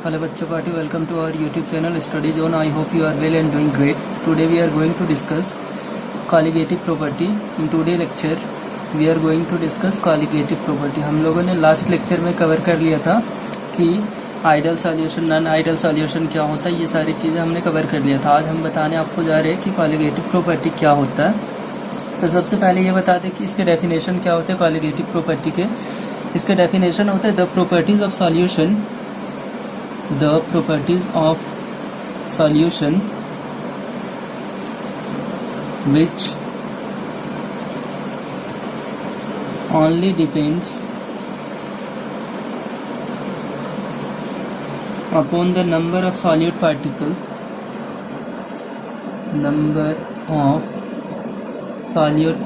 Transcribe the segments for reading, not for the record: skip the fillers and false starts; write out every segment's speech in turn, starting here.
Hello bachcho party, welcome to our YouTube channel Study Zone. I hope you are well and doing great. Today we are going to discuss colligative property. In today lecture we are going to discuss colligative property. हम लोगों ने last lecture में cover कर लिया था कि ideal solution, non ideal solution क्या होता है, ये सारी चीज़ें हमने कवर कर लिया था। आज हम बताने आपको जा रहे हैं कि कॉलिगेटिव प्रॉपर्टी क्या होता है। तो सबसे पहले ये बता दें कि इसके डेफिनेशन क्या होते हैं कॉलिगेटिव प्रॉपर्टी के। इसके डेफिनेशन होता है the properties of solution, the properties of solution which only depends upon the number of solute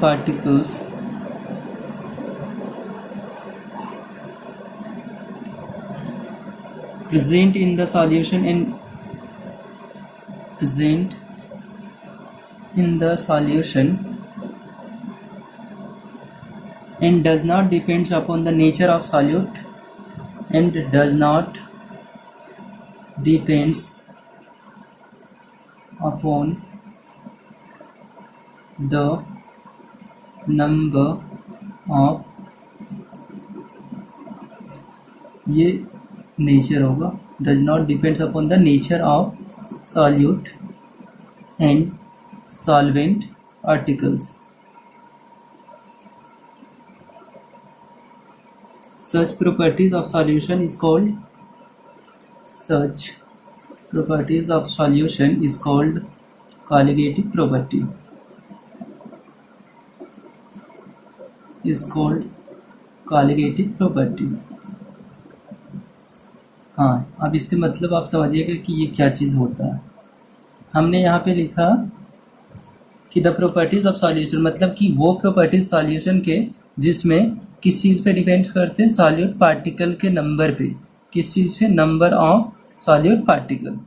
particles present in the solution and does not depends upon the nature of solute and does not depends upon the number of, ये nature होगा, does not depends upon the nature of solute and solvent particles. Such properties of solution is called colligative property. हाँ, अब इसके मतलब आप समझिएगा कि ये क्या चीज़ होता है। हमने यहाँ पे लिखा कि द प्रॉपर्टीज़ ऑफ सॉल्यूशन, मतलब कि वो प्रॉपर्टीज सॉल्यूशन के जिसमें किस चीज़ पे डिपेंड्स करते हैं, सॉल्यूट पार्टिकल के नंबर पे। किस चीज़ पे? Number of solute particle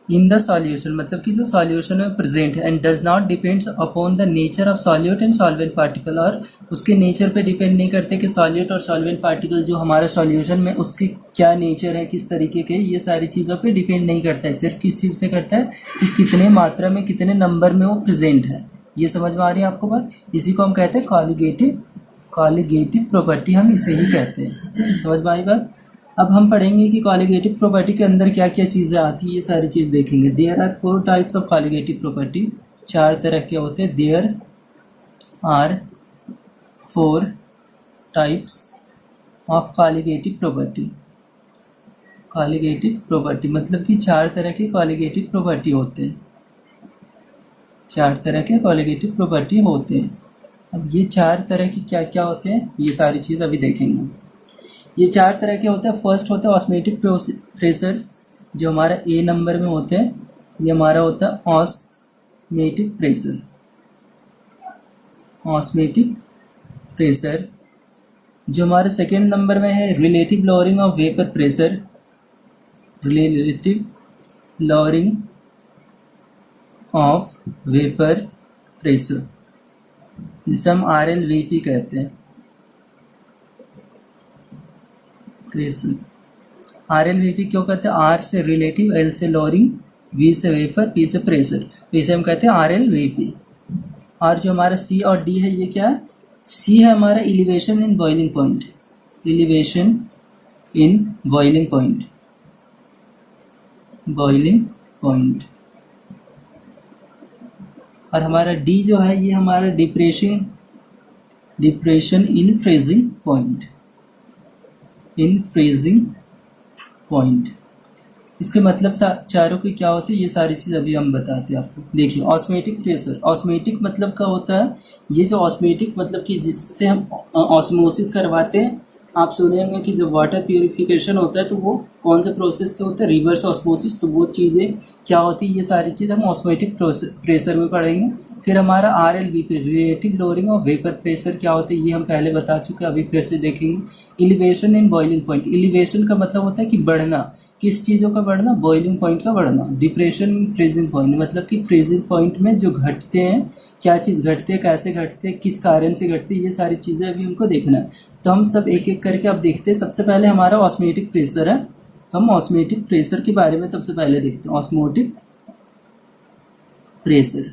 in the solution, मतलब कि जो सॉल्यूशन में प्रेजेंट है। And does not depends upon the nature of solute and solvent particle, और उसके नेचर पे डिपेंड नहीं करते कि सॉल्यूट और सॉल्वेंट पार्टिकल जो हमारे सॉल्यूशन में उसके क्या नेचर है, किस तरीके के, ये सारी चीज़ों पे डिपेंड नहीं करता है। सिर्फ किस चीज़ पे करता है कि कितने मात्रा में, कितने नंबर में वो प्रेजेंट है। ये समझ में आ रही है आपको बात? इसी को हम कहते हैं कॉलिगेटिव प्रॉपर्टी, हम इसे ही कहते हैं। समझ में आई बात? अब हम पढ़ेंगे कि कॉलिगेटिव प्रॉपर्टी के अंदर क्या क्या चीज़ें आती है, ये सारी चीज़ देखेंगे। There are 4 types of colligative property, 4 तरह के होते हैं। There are 4 types of colligative property मतलब कि 4 तरह के कॉलिगेटिव प्रॉपर्टी होते हैं। 4 तरह के कॉलिगेटिव प्रॉपर्टी होते हैं। अब ये 4 तरह के क्या क्या होते हैं, ये सारी चीज़ अभी देखेंगे। ये 4 तरह के होते हैं। फर्स्ट होता है ऑस्मेटिक प्रेशर, जो हमारा ए नंबर में होते हैं। ये हमारा होता है ऑस्मेटिक प्रेशर। जो हमारे सेकेंड नंबर में है relative lowering of vapour pressure, जिसे हम RLVP कहते हैं। RLVP क्यों कहते हैं? R से रिलेटिव, L से लॉरिंग, V से वेपर, P से प्रेशर, तो इसे हम कहते हैं RLVP। और जो हमारा C और D है, ये क्या है? C है हमारा एलिवेशन इन बॉइलिंग पॉइंट, और हमारा D जो है, ये हमारा डिप्रेशन इन फ्रीजिंग पॉइंट। इसके मतलब चारों की क्या होती है, ये सारी चीज़ अभी हम बताते हैं आपको। देखिए, ऑस्मेटिक प्रेशर, ऑस्मेटिक मतलब क्या होता है? ये जो ऑस्मेटिक मतलब कि जिससे हम ऑस्मोसिस करवाते हैं। आप सुनेंगे कि जब वाटर प्यूरिफिकेशन होता है तो वो कौन से प्रोसेस से होता है? Reverse osmosis. तो वो चीज़ें क्या होती है, ये सारी चीज़ हम ऑस्मेटिक प्रेशर में पढ़ेंगे। फिर हमारा RLVP relative lowering of vapour pressure क्या होता है, ये हम पहले बता चुके हैं, अभी फिर से देखेंगे। Elevation in boiling point, elevation का मतलब होता है कि बढ़ना, किस चीज़ों का बढ़ना, बॉइलिंग पॉइंट का बढ़ना। डिप्रेशन इन फ्रीजिंग पॉइंट, मतलब कि फ्रीजिंग पॉइंट में जो घटते हैं, क्या चीज़ घटते हैं, कैसे घटते हैं, किस कारण से घटते हैं, ये सारी चीज़ें अभी हमको देखना है। तो हम सब एक एक करके अब देखते हैं। सबसे पहले हमारा ऑस्मोटिक प्रेशर है, तो हम ऑस्मोटिक प्रेशर के बारे में सबसे पहले देखते हैं। ऑस्मोटिक प्रेशर,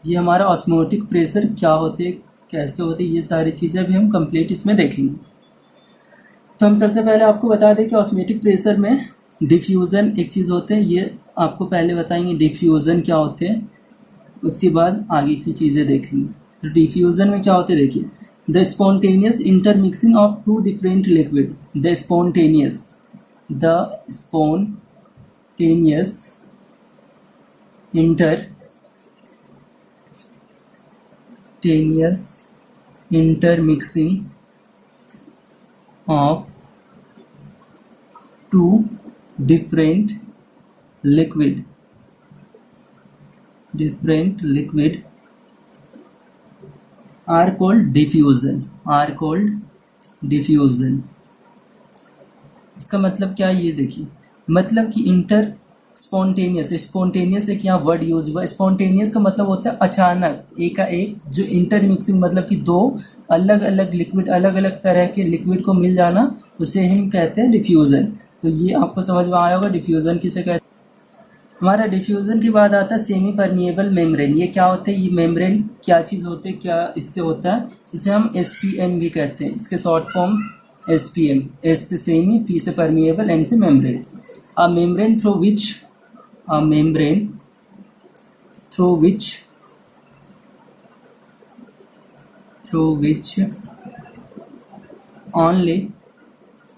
ये हमारा ऑस्मोटिक प्रेशर क्या होते हैं, कैसे होते हैं, ये सारी चीज़ें भी हम कंप्लीट इसमें देखेंगे। तो हम सबसे पहले आपको बता दें कि ऑस्मोटिक प्रेशर में डिफ्यूज़न एक चीज़ होते हैं, ये आपको पहले बताएंगे डिफ्यूज़न क्या होते हैं, उसके बाद आगे की चीज़ें देखेंगे। तो डिफ्यूज़न में क्या होते हैं देखिए, the spontaneous intermixing of two different liquid, the spontaneous intermixing of two different liquid are called diffusion। इसका मतलब क्या है ये देखिए, मतलब कि इंटर स्पॉन्टेनियस एक यहाँ वर्ड यूज हुआ। स्पॉन्टेनियस का मतलब होता है अचानक, एकाएक, जो इंटरमिक्सिंग मतलब कि दो अलग अलग लिक्विड, अलग अलग तरह के लिक्विड को मिल जाना, उसे हम कहते हैं डिफ्यूज़न। तो ये आपको समझ में आया होगा डिफ्यूज़न किसे कहते हैं। हमारा डिफ्यूज़न के बाद आता है सेमी परमिएबल मेम्ब्रेन। ये क्या होते हैं, ये मेम्ब्रेन क्या चीज़ होते हैं, क्या इससे होता है, इसे हम SPM भी कहते हैं। इसके शॉर्ट फॉर्म SPM, S से सेमी, P से परमिएबल, M से membrane. A membrane through which only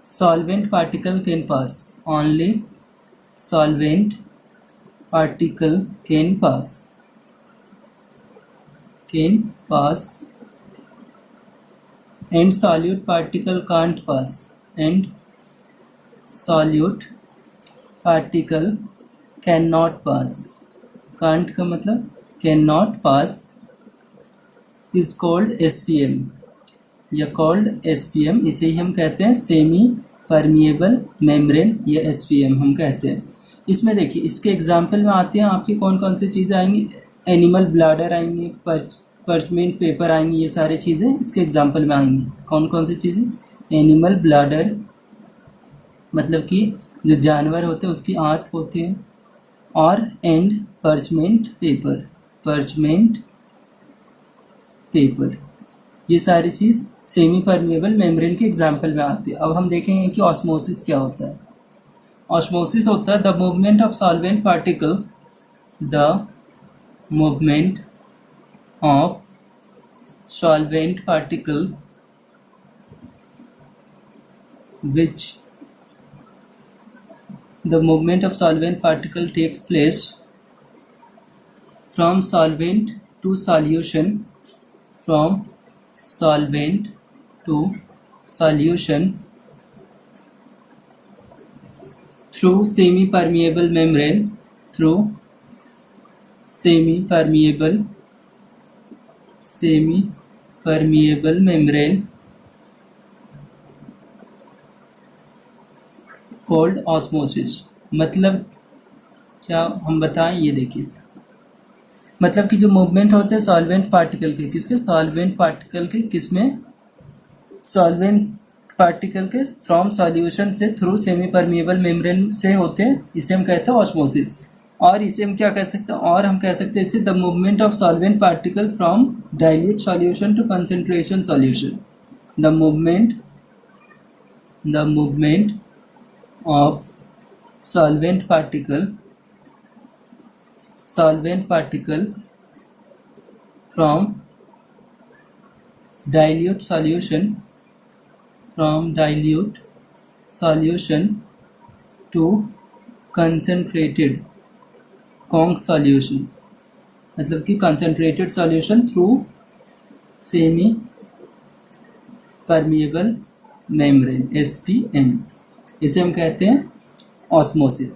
solvent particle can pass, and solute particle can't pass, cannot pass। can't का मतलब cannot pass is called SPM, या called SPM, इसे ही हम कहते हैं सेमी परमिएबल मेम्ब्रेन, या SPM हम कहते हैं। इसमें देखिए, इसके एग्जाम्पल में आते हैं आपकी कौन कौन सी चीज़ें आएंगी, एनिमल ब्लैडर आएंगी, पर्चमेंट पेपर आएंगी, ये सारी चीज़ें इसके एग्जाम्पल में आएंगी। कौन कौन सी चीज़ें, एनिमल ब्लैडर मतलब कि जो जानवर होते हैं उसकी आंत होती है, और एंड पर्चमेंट पेपर, ये सारी चीज़ सेमी परमिएबल मेम्ब्रेन के एग्जाम्पल में आती है। अब हम देखेंगे कि ऑस्मोसिस क्या होता है। ऑस्मोसिस होता है the movement of solvent particle which the movement of solvent particle takes place from solvent to solution through semi-permeable membrane called osmosis। मतलब क्या हम बताएं, ये देखिए, मतलब कि जो मूवमेंट होते हैं सॉल्वेंट पार्टिकल के, किसके, सॉल्वेंट पार्टिकल के, किसमें, सॉल्वेंट पार्टिकल के फ्रॉम सॉल्यूशन से थ्रू सेमी परमिएबल मेम्ब्रेन से होते हैं, इसे हम कहते हैं ऑस्मोसिस। और इसे हम क्या कह सकते हैं, और हम कह सकते हैं इसे the movement of solvent particle from dilute solution to concentration solution. The movement of solvent particle from dilute solution to concentrated conc solution, मतलब कि concentrated solution through semi permeable membrane SPM, इसे हम कहते हैं ऑस्मोसिस।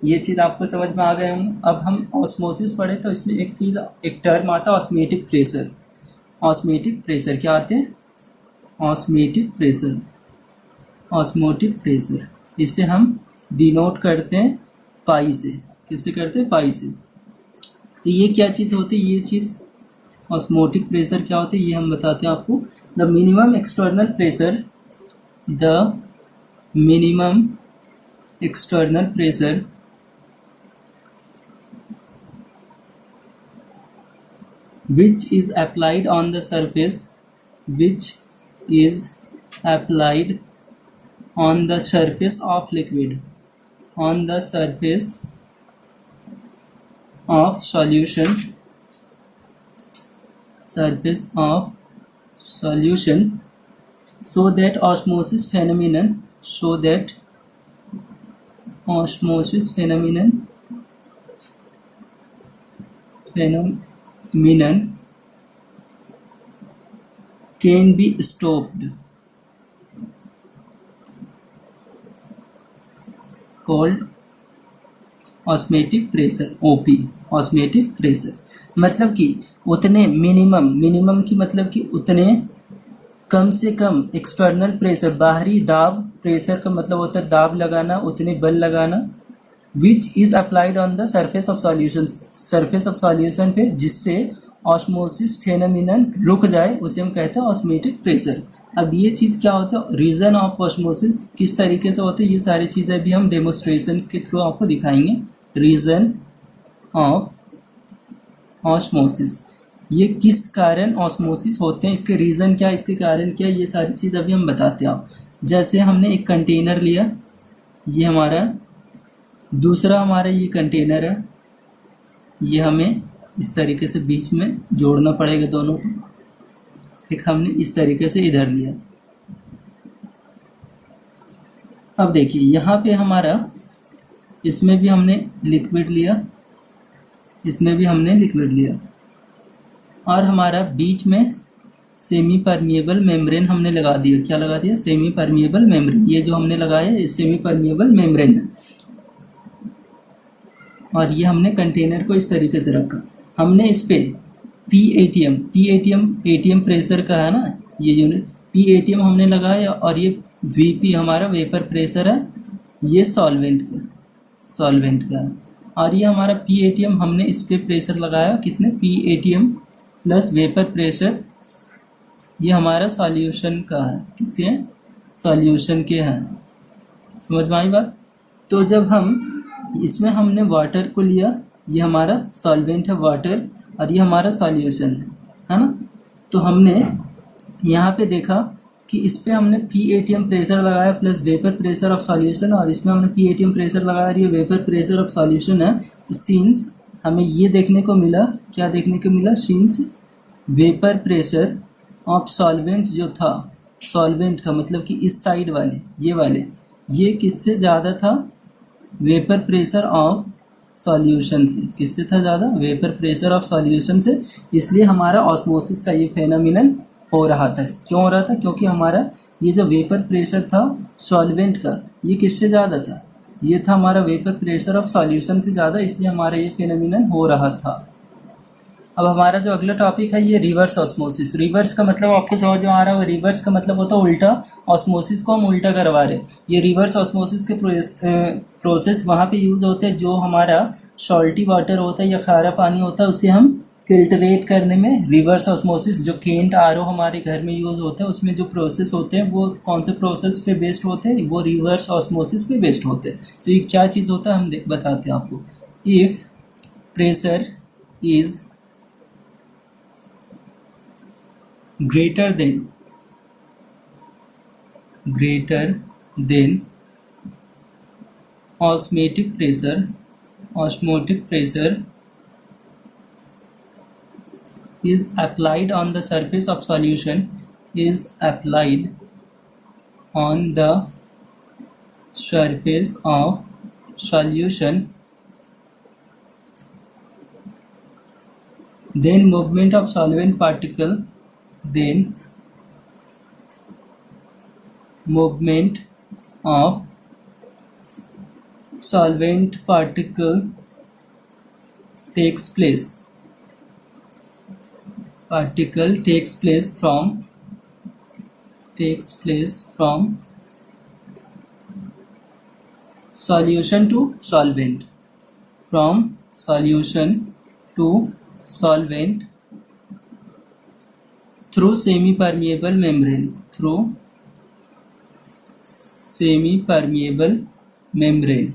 ये चीज़ आपको समझ में आ गए होंगे। अब हम ऑस्मोसिस पढ़े तो इसमें एक टर्म आता है ऑस्मेटिक प्रेशर। ऑस्मेटिक प्रेशर क्या आते हैं? ऑस्मेटिक प्रेशर, ऑस्मोटिक प्रेशर, इसे हम डिनोट करते हैं पाई से। किससे करते हैं? पाई से। तो ये क्या चीज़ होती है? ये चीज़ ऑस्मोटिक प्रेशर क्या होती है ये हम बताते हैं आपको। The minimum external pressure, the minimum external pressure which is applied on the surface, which is applied on the surface of liquid, on the surface of solution, surface of solution, so that osmosis phenomenon, so that osmosis phenomenon can be stopped, called osmotic pressure, OP, osmotic pressure. मतलब कि उतने minimum की मतलब कि उतने कम से कम external pressure, बाहरी दाब, प्रेशर का मतलब होता है दाब लगाना, उतने बल लगाना, which is applied on the surface of solution, surface of solution पे, जिससे ऑस्मोसिस फेनोमिनन रुक जाए, उसे हम कहते हैं ऑस्मेटिक प्रेशर। अब ये चीज़ क्या होता है? रीजन ऑफ ऑस्मोसिस किस तरीके से होते हैं, ये सारी चीज़ें भी हम डेमोस्ट्रेशन के थ्रू आपको दिखाएंगे। रीजन ऑफ ऑस्मोसिस, ये किस कारण ऑस्मोसिस होते हैं, इसके रीज़न क्या, इसके कारण क्या, ये सारी चीज़ अभी हम बताते हैं। जैसे हमने एक कंटेनर लिया, ये हमारा दूसरा हमारा ये कंटेनर है, ये हमें इस तरीके से बीच में जोड़ना पड़ेगा दोनों को। एक हमने इस तरीके से इधर लिया। अब देखिए यहाँ पे हमारा, इसमें भी हमने लिक्विड लिया, इसमें भी हमने लिक्विड लिया, और हमारा बीच में सेमी परमिएबल मेम्ब्रेन हमने लगा दिया। क्या लगा दिया? Semi permeable membrane. ये जो हमने लगाया ये सेमी परमिएबल मेम्ब्रेन है, और ये हमने कंटेनर को इस तरीके से रखा। हमने इस पे एटीएम प्रेशर का है ना ये यूनिट, PATM हमने लगाया, और ये VP हमारा वेपर प्रेशर है, ये सॉल्वेंट का है, और ये हमारा PATM हमने इस पे प्रेशर लगाया। कितने? PATM प्लस वेपर प्रेशर, ये हमारा सॉल्यूशन का है। किसके हैं? सॉल्यूशन के हैं। समझ में आई बात? तो जब हम इसमें हमने वाटर को लिया, ये हमारा सॉल्वेंट है वाटर, और ये हमारा सॉल्यूशन है ना। तो हमने यहाँ पे देखा कि इस पे हमने PATM प्रेशर लगाया plus vapour pressure of solution, और इसमें हमने PATM प्रेशर लगाया, ये वेपर प्रेशर ऑफ सॉल्यूशन है। तो सीन्स हमें ये देखने को मिला, क्या देखने को मिला? Scenes vapour pressure of solvent जो था, सॉल्वेंट का मतलब कि इस साइड वाले, ये किससे ज़्यादा था? वेपर प्रेशर ऑफ सॉल्यूशन से। किससे था ज़्यादा? वेपर प्रेशर ऑफ सॉल्यूशन से। इसलिए हमारा ऑस्मोसिस का ये फेनोमिनन हो रहा था। क्यों हो रहा था? क्योंकि हमारा ये जो वेपर प्रेशर था सॉल्वेंट का, ये किससे ज़्यादा था? ये था हमारा वेपर प्रेशर ऑफ सॉल्यूशन से ज़्यादा, इसलिए हमारा ये फेनोमिनन हो रहा था। अब हमारा जो अगला टॉपिक है ये रिवर्स ऑस्मोसिस। रिवर्स का मतलब आपको समझ में आ रहा है, रिवर्स का मतलब होता है उल्टा। ऑस्मोसिस को हम उल्टा करवा रहे। ये रिवर्स ऑस्मोसिस के प्रोसेस वहाँ पे यूज़ होते हैं जो हमारा सॉल्टी वाटर होता है या खारा पानी होता है, उसे हम फिल्टरेट करने में रिवर्स ऑस्मोसिस, जो केंट RO हमारे घर में यूज़ होते हैं, उसमें जो प्रोसेस होते हैं वो कौन से प्रोसेस पे बेस्ड होते हैं? वो रिवर्स ऑस्मोसिस पे बेस्ड होते हैं। तो ये क्या चीज़ होता है हम बताते हैं आपको। If pressure is greater than osmotic pressure is applied on the surface of solution, is applied on the surface of solution, then movement of solvent particle, then movement of solvent particle takes place from solution to solvent, from solution to solvent through semi-permeable membrane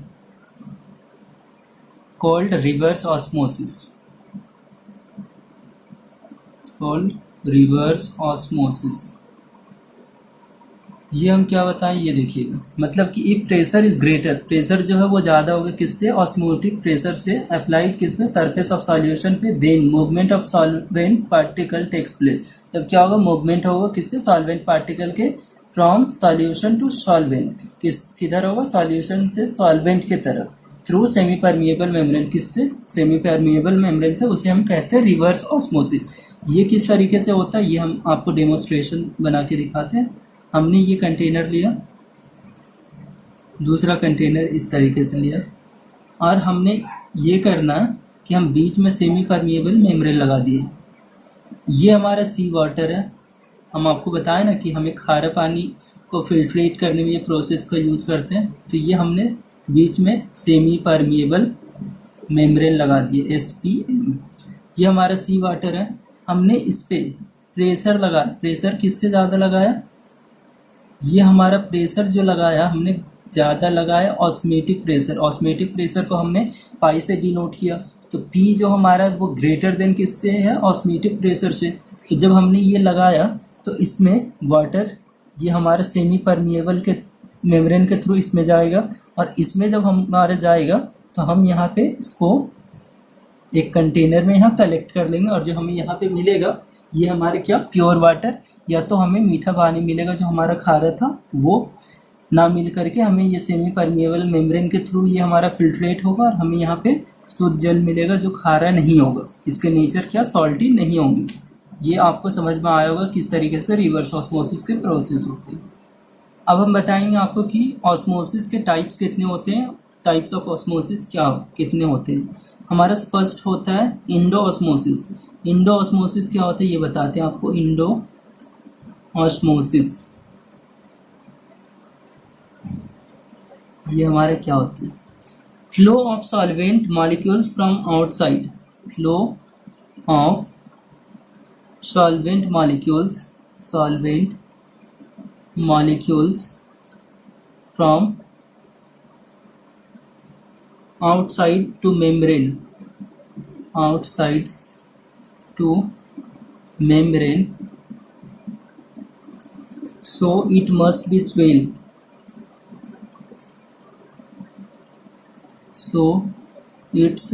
called reverse osmosis. ये हम क्या बताएं, ये देखिएगा, मतलब कि if pressure is greater, pressure जो है वो ज़्यादा होगा किससे, ऑस्मोटिक प्रेशर से अप्लाइड किस पे, सरफेस ऑफ सॉल्यूशन पे, then movement of solvent particle takes place, तब क्या होगा, मूवमेंट होगा किसके, सॉल्वेंट पार्टिकल के, फ्रॉम सॉल्यूशन टू सॉल्वेंट, किधर होगा, सॉल्यूशन से सॉल्वेंट के तरफ, थ्रू सेमी परमिएबल मेम्ब्रेन, किससे, सेमी परमिएबल मेम्ब्रेन से, उसे हम कहते हैं रिवर्स ऑस्मोसिस। ये किस तरीके से होता है, ये हम आपको डेमोन्स्ट्रेशन बना के दिखाते हैं। हमने ये कंटेनर लिया, दूसरा कंटेनर इस तरीके से लिया, और हमने ये करना कि हम बीच में सेमी परमिएबल मेम्ब्रेन लगा दिए। ये हमारा सी वाटर है, हम आपको बताएं ना कि हमें खारा पानी को फिल्ट्रेट करने में ये प्रोसेस का यूज़ करते हैं, तो ये हमने बीच में सेमी परमिएबल मेम्ब्रेन लगा दिए, SPM। ये हमारा सी वाटर है, हमने इस पे प्रेशर लगाया, प्रेशर किससे ज़्यादा लगाया, ये हमारा प्रेशर जो लगाया हमने ज़्यादा लगाया ऑस्मेटिक प्रेशर को हमने पाई से डिनोट किया, तो P जो हमारा वो ग्रेटर देन किससे है, ऑस्मेटिक प्रेशर से। तो जब हमने ये लगाया तो इसमें वाटर, ये हमारा सेमी परमिएबल के मेम्ब्रेन के थ्रू इसमें जाएगा, और इसमें जब हमारा जाएगा तो हम यहाँ पे इसको एक कंटेनर में यहाँ कलेक्ट कर लेंगे, और जो हमें यहाँ पे मिलेगा ये हमारे क्या, प्योर वाटर, या तो हमें मीठा पानी मिलेगा जो हमारा खारा था वो ना मिल करके हमें ये सेमी परमिएबल मेम्ब्रेन के थ्रू ये हमारा फिल्ट्रेट होगा, और हमें यहाँ पे शुद्ध जल मिलेगा जो खारा नहीं होगा, इसके नेचर क्या, सॉल्टी नहीं होंगे। ये आपको समझ में आया होगा किस तरीके से रिवर्स ऑस्मोसिस के प्रोसेस होते हैं। अब हम बताएंगे आपको कि ऑस्मोसिस के टाइप्स कितने होते हैं, टाइप्स ऑफ ऑस्मोसिस कितने होते हैं। हमारा फर्स्ट होता है इंडो ऑस्मोसिस। इंडो ऑस्मोसिस क्या होता है ये बताते हैं आपको। इंडो ऑस्मोसिस ये हमारे क्या होते हैं, flow of solvent molecules from outside, flow of solvent molecules from outside two membrane, so it must be swell, so it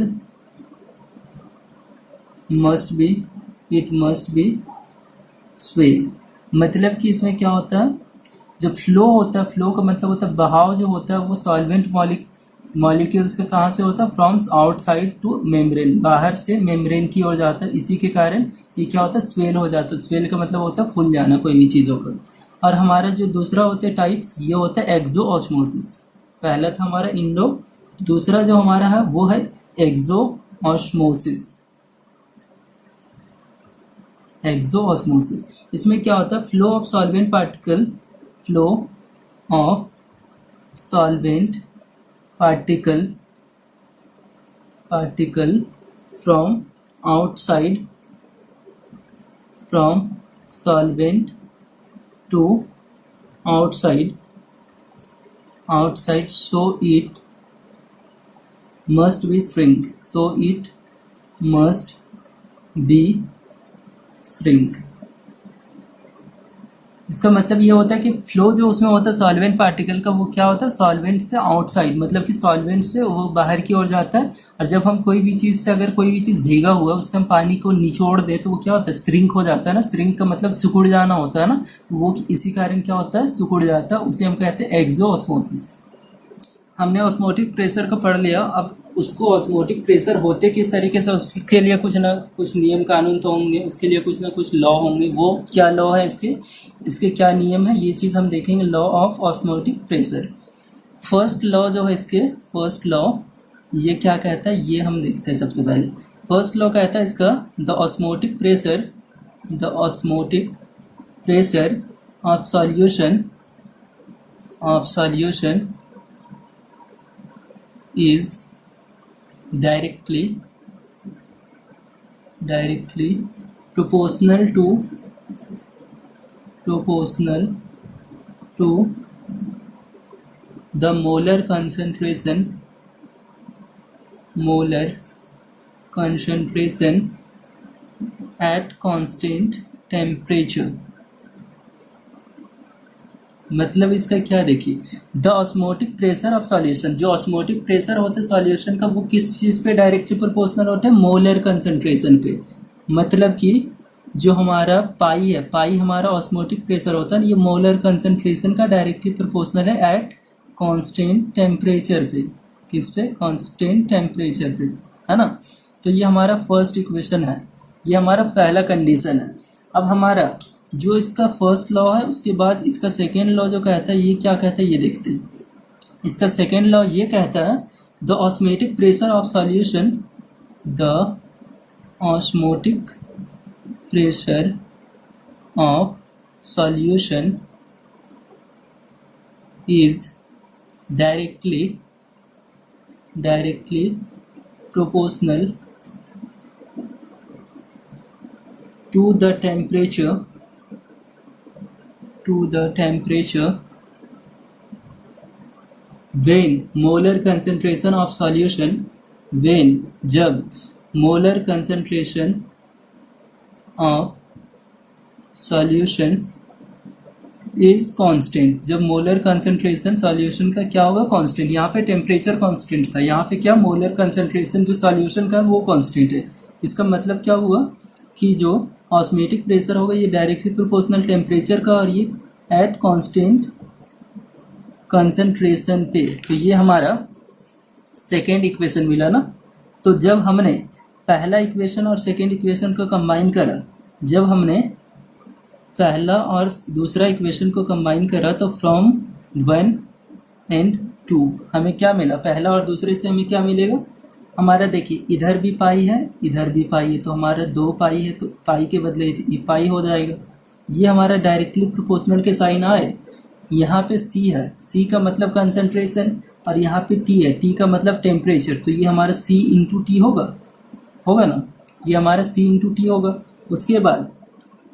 must be swell। मतलब कि इसमें क्या होता है, जो फ्लो होता है, फ्लो का मतलब होता है बहाव जो होता है, वो सॉल्वेंट मॉलिक्यूल्स का कहाँ से होता है, फ्रॉम आउटसाइड टू मेम्ब्रेन, बाहर से मेम्ब्रेन की ओर जाता है। इसी के कारण ये क्या होता है, स्वेल हो जाता है। स्वेल का मतलब होता है फूल जाना कोई भी चीज़ों का। और हमारा जो दूसरा होता है टाइप्स, ये होता है एक्सो ऑस्मोसिस। पहला था हमारा इंडो, दूसरा जो हमारा है वो है एक्सो ऑस्मोसिस। इसमें क्या होता है, flow of solvent particle from solvent to outside, so it must be shrink। इसका मतलब ये होता है कि फ्लो जो उसमें होता है सॉल्वेंट पार्टिकल का, वो क्या होता है, सॉल्वेंट से आउटसाइड, मतलब कि सॉल्वेंट से वो बाहर की ओर जाता है। और जब हम कोई भी चीज़ से, अगर कोई भी चीज़ भीगा हुआ है उससे हम पानी को निचोड़ दें तो वो क्या होता है, श्रिंक हो जाता है ना। श्रिंक का मतलब सिकुड़ जाना होता है ना, वो इसी कारण क्या होता है, सिकुड़ जाता है। उसे हम कहते हैं एक्सो ऑस्मोसिस। हमने ऑस्मोटिक प्रेशर को पढ़ लिया, अब उसको ऑस्मोटिक प्रेशर होते किस तरीके से, उसके लिए कुछ ना कुछ नियम कानून तो होंगे, उसके लिए कुछ ना कुछ लॉ होंगे। वो क्या लॉ है इसके क्या नियम है, ये चीज़ हम देखेंगे। Law of osmotic pressure. First law जो है इसके, फर्स्ट लॉ ये क्या कहता है ये हम देखते हैं सबसे पहले। फर्स्ट लॉ कहता है इसका, the osmotic pressure of solution is directly proportional to the molar concentration at constant temperature। मतलब इसका क्या देखिए, the osmotic pressure of solution, जो ऑस्मोटिक प्रेशर होते हैं सॉल्यूशन का वो किस चीज़ पे डायरेक्टली प्रोपोर्शनल होते हैं, मोलर कंसंट्रेशन पे। मतलब कि जो हमारा पाई है, पाई हमारा ऑस्मोटिक प्रेशर होता है, ये मोलर कंसंट्रेशन का डायरेक्टली प्रोपोर्शनल है एट कांस्टेंट टेम्परेचर पे। किस पे, कांस्टेंट टेम्परेचर पे, है ना। तो ये हमारा फर्स्ट इक्वेशन है, ये हमारा पहला कंडीशन है। अब हमारा जो इसका फर्स्ट लॉ है, उसके बाद इसका सेकेंड लॉ जो कहता है ये क्या कहता है ये देखते हैं। इसका सेकेंड लॉ ये कहता है, the osmotic pressure of solution, the osmotic pressure of solution is directly proportional to the temperature when molar concentration of solution, when जब molar concentration of solution is constant, जब मोलर कंसंट्रेशन सॉल्यूशन का क्या होगा, constant. यहाँ पे temperature constant था, यहाँ पे क्या मोलर कंसंट्रेशन जो सॉल्यूशन का वो कांस्टेंट है। इसका मतलब क्या हुआ कि जो ऑस्मोटिक प्रेशर होगा ये डायरेक्टली प्रोपोर्शनल टेम्परेचर का, और ये एट कांस्टेंट कंसंट्रेशन पे। तो ये हमारा सेकेंड इक्वेशन मिला ना। तो जब हमने पहला इक्वेशन और सेकेंड इक्वेशन को कंबाइन करा, जब हमने पहला और दूसरा इक्वेशन को कंबाइन करा तो फ्रॉम 1 and 2 हमें क्या मिला, पहला और दूसरे से हमें क्या मिलेगा, हमारा देखिए इधर भी पाई है इधर भी पाई है, तो हमारा 2 पाई है, तो पाई के बदले ये पाई हो जाएगा। ये हमारा डायरेक्टली प्रोपोर्शनल के साइन आए। यहाँ पे C है, C का मतलब कंसंट्रेशन, और यहाँ पे T है, T का मतलब टेम्परेचर, तो ये हमारा C इंटू टी होगा ना, ये हमारा C इंटू टी होगा। उसके बाद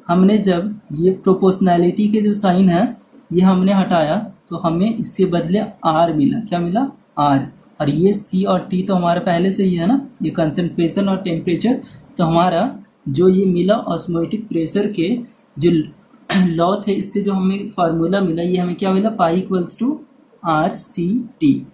हमने जब ये प्रोपोर्शनैलिटी के जो साइन है ये हमने हटाया तो हमें इसके बदले R मिला। क्या मिला, R। और ये C और T तो हमारा पहले से ही है ना, ये कंसंट्रेशन और टेम्परेचर। तो हमारा जो ये मिला ऑस्मोटिक प्रेशर के जो लॉ थे, इससे जो हमें फार्मूला मिला, ये हमें क्या मिला, पाई इक्वल्स टू RCT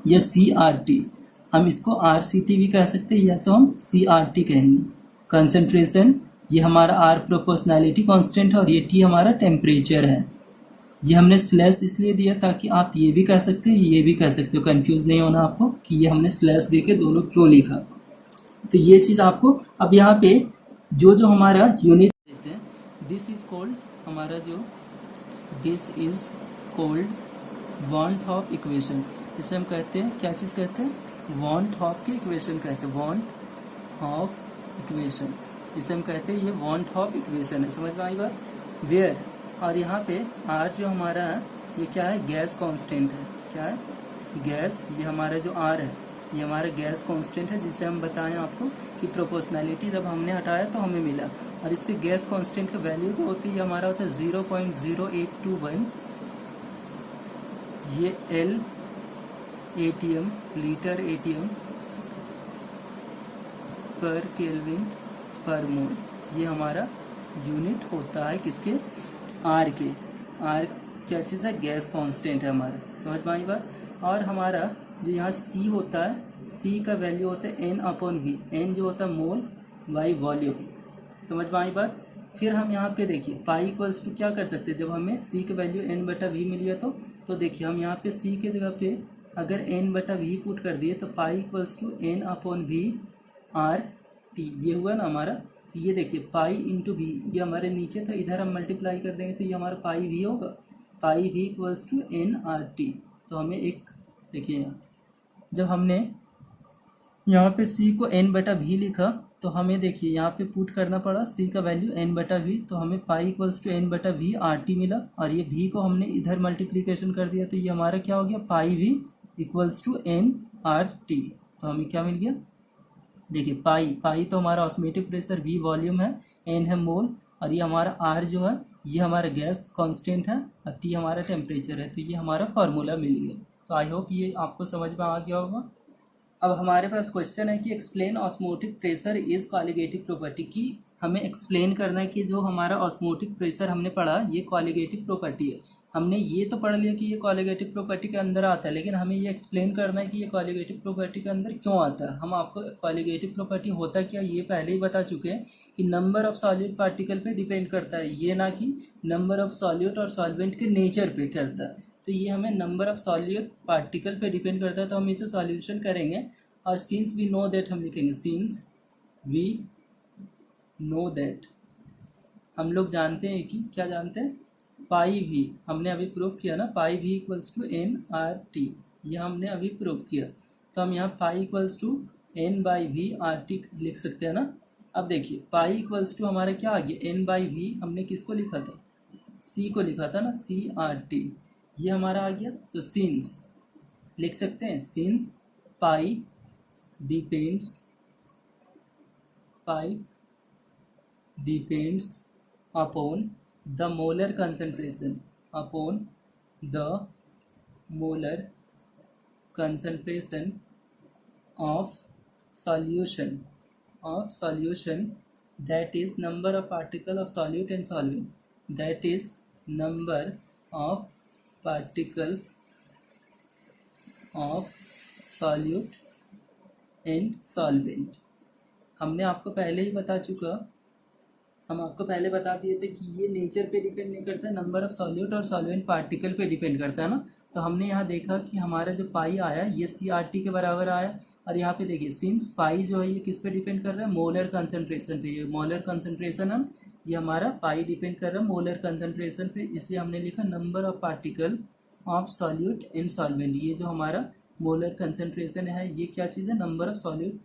या CRT। हम इसको RCT भी कह सकते हैं या तो हम CRT कहेंगे। कंसंट्रेशन ये हमारा R प्रोपोर्शनैलिटी कांस्टेंट है और ये T हमारा टेम्परेचर है। ये हमने स्लैश इसलिए दिया ताकि आप ये भी कह सकते हो ये भी कह सकते हो, कंफ्यूज नहीं होना आपको कि ये हमने स्लैश दे के दोनों क्यों लिखा। तो ये चीज़ आपको, अब यहाँ पे जो हमारा यूनिट देते हैं, दिस इज कोल्ड हमारा जो this is called van Hoff equation. इसे हम कहते हैं, क्या चीज़ कहते हैं, वॉन हॉफ की इक्वेशन कहते हैं, वॉन हॉफ इक्वेशन। इसे हम कहते हैं ये वॉन हॉफ इक्वेशन है। समझ में आई बात, वेयर। और यहाँ पे R जो हमारा है ये क्या है, गैस कांस्टेंट है। क्या है, गैस। ये हमारा जो R है ये हमारा गैस कांस्टेंट है, जिसे हम बताएं आपको कि प्रोपोर्शनैलिटी जब हमने हटाया तो हमें मिला। और इसके गैस कांस्टेंट का वैल्यू जो होती है ये हमारा होता है 0.0821। ये L ATM लीटर ATM पर केल्विन पर मोल, ये हमारा यूनिट होता है किसके, R के। R क्या चीज़ है, गैस कांस्टेंट है हमारा। समझ में आई बात। और हमारा जो यहाँ C होता है, C का वैल्यू होता है N/V। N जो होता है मोल बाई वॉल्यूम। समझ में आई बात। फिर हम यहाँ पे देखिए पाई इक्वल्स टू क्या कर सकते हैं, जब हमें C का वैल्यू N/V मिल गया तो देखिए हम यहाँ पे C के जगह पे अगर N/V पुट कर दिए तो पाई इक्वल्स टू N/V RT, ये हुआ ना हमारा। तो ये देखिए पाई इंटू V, ये हमारे नीचे था, इधर हम मल्टीप्लाई कर देंगे तो ये हमारा पाई V होगा। पाई V इक्वल्स टू NRT। तो हमें एक देखिए जब हमने यहाँ पे c को n/v लिखा तो हमें देखिए यहाँ पे पुट करना पड़ा c का वैल्यू n/v, तो हमें पाई इक्वल्स टू n/v RT मिला, और ये v को हमने इधर मल्टीप्लिकेशन कर दिया तो ये हमारा क्या हो गया पाई v इक्वल्स टू n/RT। तो हमें क्या मिल गया, देखिए पाई तो हमारा ऑस्मोटिक प्रेशर, v वॉल्यूम है, n है मोल, और ये हमारा r जो है ये हमारा गैस कांस्टेंट है, और t हमारा टेम्परेचर है। तो ये हमारा फार्मूला मिल गया। तो आई होप ये आपको समझ में आ गया होगा। अब हमारे पास क्वेश्चन है कि explain osmotic pressure is colligative property, की हमें एक्सप्लेन करना है कि जो हमारा ऑस्मोटिक प्रेशर हमने पढ़ा ये कॉलिगेटिव प्रॉपर्टी है। हमने ये तो पढ़ लिया कि ये कॉलिगेटिव प्रॉपर्टी के अंदर आता है, लेकिन हमें ये एक्सप्लेन करना है कि ये कॉलिगेटिव प्रॉपर्टी के अंदर क्यों आता है। हम आपको कॉलिगेटिव प्रॉपर्टी होता क्या ये पहले ही बता चुके हैं कि नंबर ऑफ सॉल्यूट पार्टिकल पे डिपेंड करता है, ये ना कि नंबर ऑफ सॉल्यूट और सॉल्वेंट के नेचर पे करता है। तो ये हमें नंबर ऑफ सॉल्यूट पार्टिकल पे डिपेंड करता है, तो हम इसे सॉल्यूशन करेंगे। और सिंस वी नो दैट हम लिखेंगे सिंस वी नो दैट, हम लोग जानते हैं कि क्या जानते हैं, पाई भी हमने अभी प्रूव किया ना, पाई भी इक्वल्स टू n/RT, ये हमने अभी प्रूव किया। तो हम यहाँ पाई इक्वल्स टू n/v/RT लिख सकते हैं ना। अब देखिए पाई इक्वल्स टू हमारा क्या आ गया, n/v हमने किसको लिखा था, c को लिखा था ना, c/RT, ये हमारा आ गया। तो सिंस लिख सकते हैं, since pi depends upon the molar concentration of solution, that is number of particle of solute and solvent, that is number of particle of solute and solvent. हमने आपको पहले ही बता चुका, हम आपको पहले बता दिए थे कि ये नेचर पे डिपेंड नहीं करता, नंबर ऑफ सॉल्यूट और सॉल्वेंट पार्टिकल पे डिपेंड करता है ना। तो हमने यहाँ देखा कि हमारा जो पाई आया ये CRT के बराबर आया, और यहाँ पे देखिए सिंस पाई जो है ये किस पे डिपेंड कर रहा है, मोलर कंसनट्रेशन पे। ये मोलर कंसनट्रेशन हम ये हमारा पाई डिपेंड कर रहा है मोलर कंसनट्रेशन पे, इसलिए हमने लिखा number of particle of solute and solvent. ये जो हमारा मोलर कंसनट्रेशन है ये क्या चीज़ है, number of solute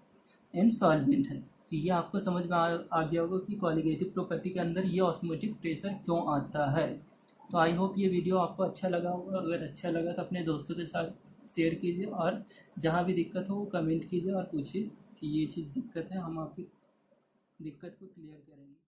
and solvent है। तो ये आपको समझ में आ गया होगा कि कॉलिगेटिव प्रॉपर्टी के अंदर ये ऑस्मोटिक प्रेशर क्यों आता है। तो आई होप ये वीडियो आपको अच्छा लगा होगा। अगर अच्छा लगा तो अपने दोस्तों के साथ शेयर कीजिए, और जहाँ भी दिक्कत हो वो कमेंट कीजिए और पूछिए कि ये चीज़ दिक्कत है, हम आपकी दिक्कत को क्लियर करेंगे।